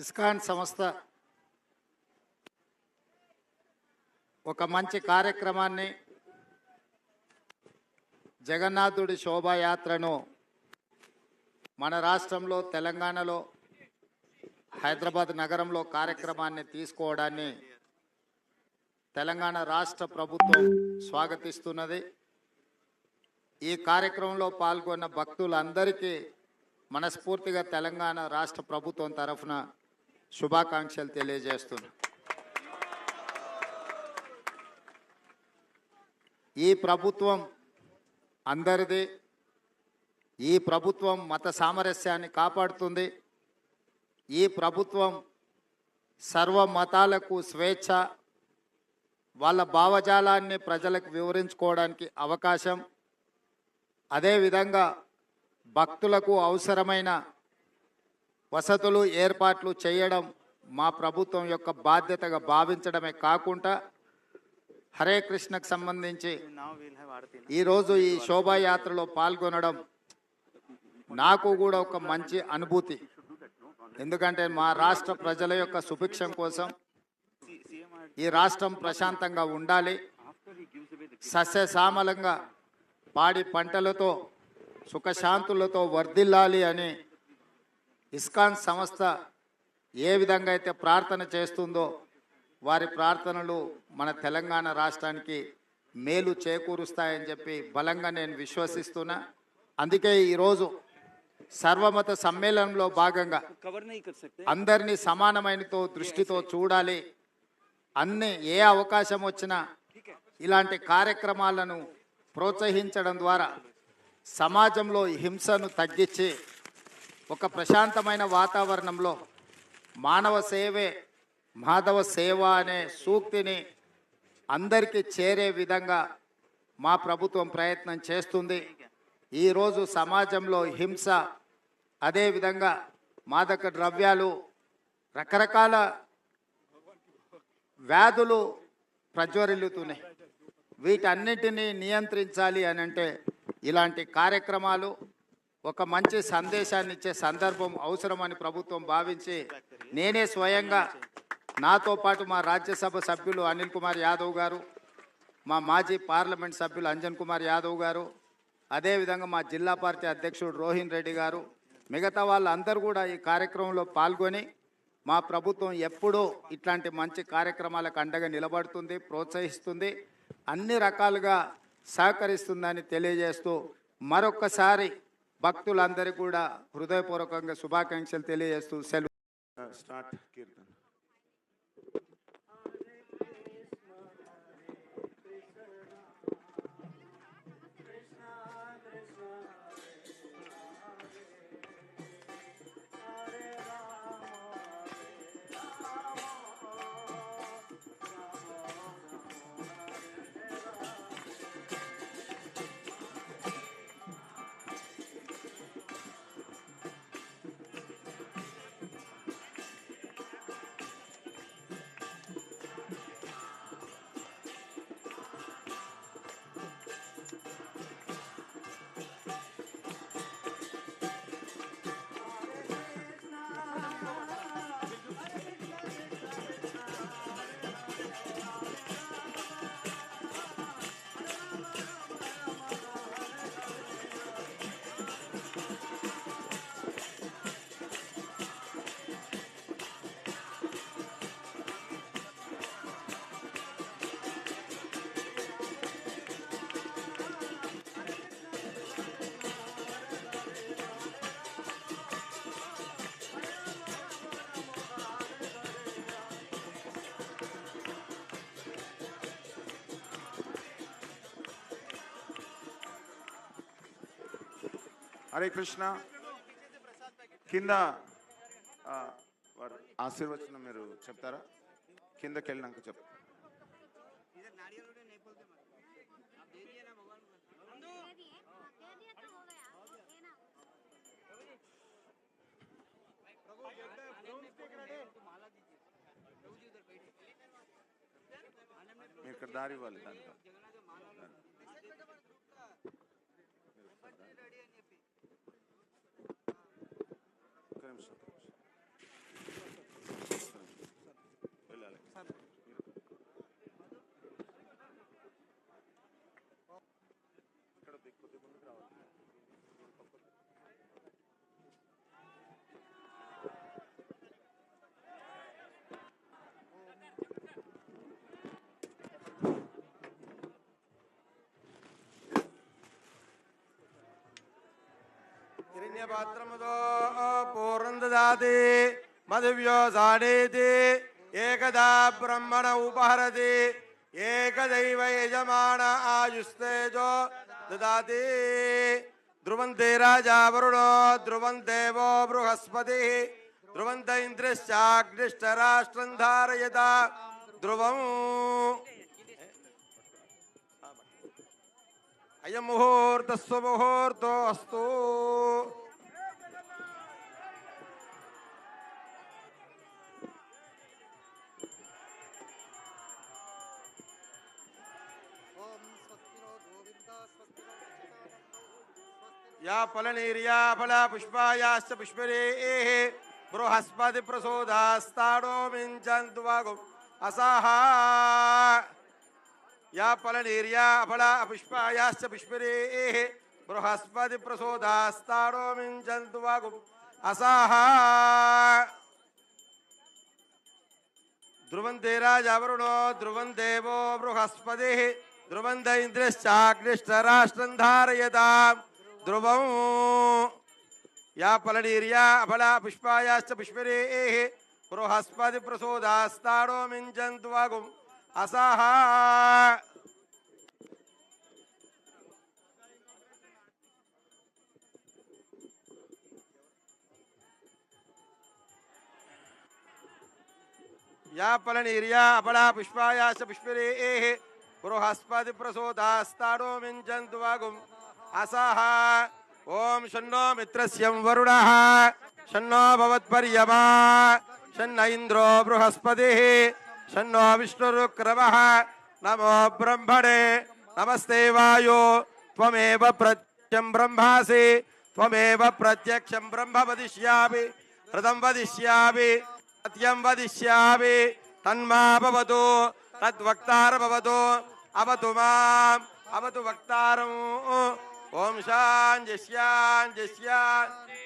ISKCON సంస్థ ఒక మంచి కార్యక్రమాన్ని జగన్నాథుడి శోభాయాత్రను మన రాష్ట్రంలో తెలంగాణలో హైదరాబాద్ నగరంలో కార్యక్రమాన్ని తీసుకోవడాన్ని తెలంగాణ రాష్ట్ర ప్రభుత్వం స్వాగతిస్తున్నది. ఈ కార్యక్రమంలో పాల్గొన్న భక్తులందరికీ మనస్ఫూర్తిగా తెలంగాణ రాష్ట్ర ప్రభుత్వం తరఫున శుభాకాంక్షలు తెలియజేస్తున్నాను. ఈ ప్రభుత్వం అందరిది. ఈ ప్రభుత్వం మత సామరస్యాన్ని కాపాడుతుంది. ఈ ప్రభుత్వం సర్వ మతాలకు స్వేచ్ఛ, వాళ్ళ భావజాలాన్ని ప్రజలకు వివరించుకోవడానికి అవకాశం, అదేవిధంగా భక్తులకు అవసరమైన వసతులు ఏర్పాట్లు చేయడం మా ప్రభుత్వం యొక్క బాధ్యతగా భావించడమే కాకుండా హరే కృష్ణకు సంబంధించి ఈరోజు ఈ శోభాయాత్రలో పాల్గొనడం నాకు కూడా ఒక మంచి అనుభూతి. ఎందుకంటే మా రాష్ట్ర ప్రజల యొక్క సుభిక్షం కోసం, ఈ రాష్ట్రం ప్రశాంతంగా ఉండాలి, సస్యశ్యామలంగా పాడి పంటలతో సుఖశాంతులతో వర్ధిల్లాలి అని ఇస్కాన్ సంస్థ ఏ విధంగా అయితే ప్రార్థన చేస్తుందో వారి ప్రార్థనలు మన తెలంగాణ రాష్ట్రానికి మేలు చేకూరుస్తాయని చెప్పి బలంగా నేను విశ్వసిస్తున్నా. అందుకే ఈరోజు సర్వమత సమ్మేళనంలో భాగంగా అందరినీ సమానమైనతో దృష్టితో చూడాలి, అన్ని ఏ అవకాశం వచ్చినా ఇలాంటి కార్యక్రమాలను ప్రోత్సహించడం ద్వారా సమాజంలో హింసను తగ్గించి ఒక ప్రశాంతమైన వాతావరణంలో మానవ సేవే మాధవ సేవ అనే సూక్తిని అందరికీ చేరే విధంగా మా ప్రభుత్వం ప్రయత్నం చేస్తుంది. ఈరోజు సమాజంలో హింస, అదేవిధంగా మాదక ద్రవ్యాలు, రకరకాల వ్యాధులు ప్రజ్వరిల్లుతున్నాయి. వీటన్నిటినీ నియంత్రించాలి అని అంటే ఇలాంటి కార్యక్రమాలు ఒక మంచి సందేశాన్ని ఇచ్చే సందర్భం అవసరమని ప్రభుత్వం భావించి నేనే స్వయంగా, నాతో పాటు మా రాజ్యసభ సభ్యులు అనిల్ కుమార్ యాదవ్ గారు, మా మాజీ పార్లమెంట్ సభ్యులు అంజన్ కుమార్ యాదవ్ గారు, అదేవిధంగా మా జిల్లా పార్టీ అధ్యక్షుడు రోహిన్ రెడ్డి గారు, మిగతా వాళ్ళందరూ కూడా ఈ కార్యక్రమంలో పాల్గొని మా ప్రభుత్వం ఎప్పుడూ ఇట్లాంటి మంచి కార్యక్రమాలకు అండగా నిలబడుతుంది, ప్రోత్సహిస్తుంది, అన్ని రకాలుగా సహకరిస్తుందని తెలియజేస్తూ మరొక్కసారి భక్తులందరికీ కూడా హృదయపూర్వకంగా శుభాకాంక్షలు తెలియజేస్తూ సెలవు. హరే కృష్ణ. కింద ఆశీర్వచనం మీరు చెప్తారా? కిందకి వెళ్ళినాక చెప్తా. మీరు ఇక్కడ దారి ఇవ్వాలి. దాంట్లో ఒక్క నిమిషం. హిరణ్యపాత్రముతో పూర్ణం దదాతి మధువ్యో సాడేతి ఏకదా బ్రహ్మణ ఉపహరతి ఏకదైవ యజమాన ఆయుస్తేజో దదాతి ధ్రువంతే రాజా వరుణో ధ్రువం దేవో బృహస్పతి ధ్రువంత ఇంద్రశ్చాగ్నిష్టరాష్ట్రం ధారయత ధ్రువం అయం ముహూర్తస్సు ముహూర్తో అస్తు. या फलनीर्या फला पुष्पायाश्च पुष्परेः बृहस्पति प्रसोदास्ताडो मिञ्चन्तु वागुम् असाहा. या फलनीर्या फला पुष्पायाश्च पुष्परेः बृहस्पति प्रसोदास्ताडो मिञ्चन्तु वागुम् असाहा. ध्रुवन्ते राजा वरुणो ध्रुवं देवो बृहस्पतिः ध्रुवन्त इन्द्रश्चाग्निष्टराष्ट्रं धारयताम् ध्रुवं. या फलनीर्या फला पुष्पायाश्च पुष्परेः बृहस्पति प्रसोदास्ताडो मिञ्चन्तु वागुम् असाहा. या फलनीर्या फला पुष्पायाश्च पुष्परेः बृहस्पति प्रसोदास्ताडो मिञ्चन्तु वागुम् असाहा. ओम शन्नो मित्रस्यं वरुणः शन्नो भवत्पर्यमा शन्न इन्द्रो बृहस्पतिः शन्नो विष्णुरुक्रमः. नमो ब्रह्मणे नमस्ते वायो त्वमेव प्रत्यक्षं ब्रह्मासि त्वमेव प्रत्यक्षं ब्रह्म वदिष्यामि हृदं वदिष्यामि सत्यं वदिष्यामि तन्मा भवतु तद्वक्तार भवतु अवतु माम् अवतु वक्तारम्. ओम शांति शांति शांति.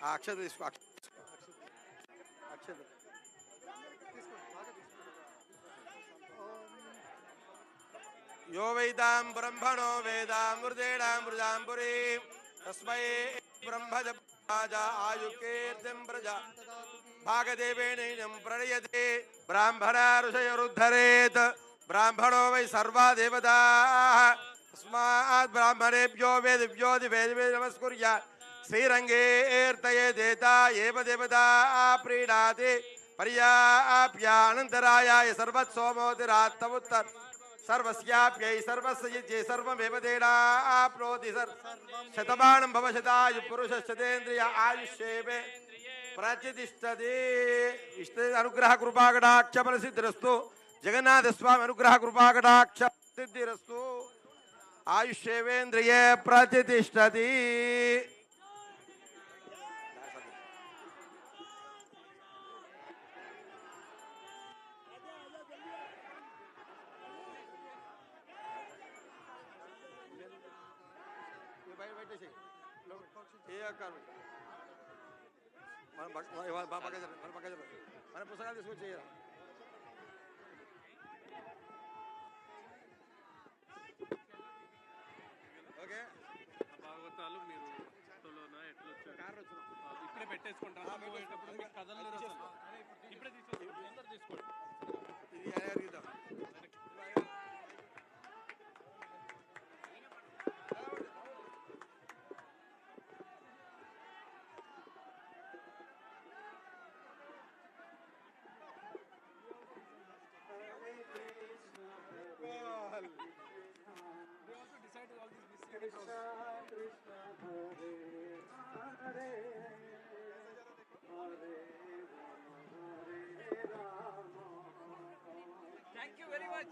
अक्षत इसको अक्षत यो वेदां ब्रह्मणो वेदां मृदेणां मृदां पुरी तस्मै ब्रह्मज राजा आयुकीर्तिं प्रजा भागदेवेनैनं प्रणयते ब्राह्मणा ऋषयोरुद्धरेत्. ब्राह्मणो वै सर्वा देवताः तस्मात् ब्राह्मणेभ्यो वेदिभ्यो दिवेदिभ्यो नमस्कुर्यात्. श्रीरङ्गेऽर्तये देता एव देवता प्रीणाति पर्याप्यानन्तरायाय सर्वत्सोमोतिरात्तमुत्तर सर्वस्याप्यै सर्वस्य सर्वमेव देनाप्नोति शतमानं भवशतायु पुरुषशतेन्द्रिय आयुष्येवे प्रतिष्ठति. इष्ट अनुग्रह कृपाकटाक्ष फलसिद्धिरस्तु. जगन्नाथ स्वामी अनुग्रह कृपाकटाक्ष सिद्धिरस्तु. आयुष्येवेन्द्रिये प्रतिष्ठति. మన పుస్తకాలు తీసుకొచ్చేయరా. ఓకే భాగవతాలు మీరు ఫోటోలోనా ఎట్లా వచ్చారు ఇప్పుడే పెట్టేసుకుంటారా పోయేటప్పుడు మీకు కథలు ఇప్పుడే తీసుకోండి అందరు తీసుకోండి. ఇది అడిగిద్దాం. Thank you very much.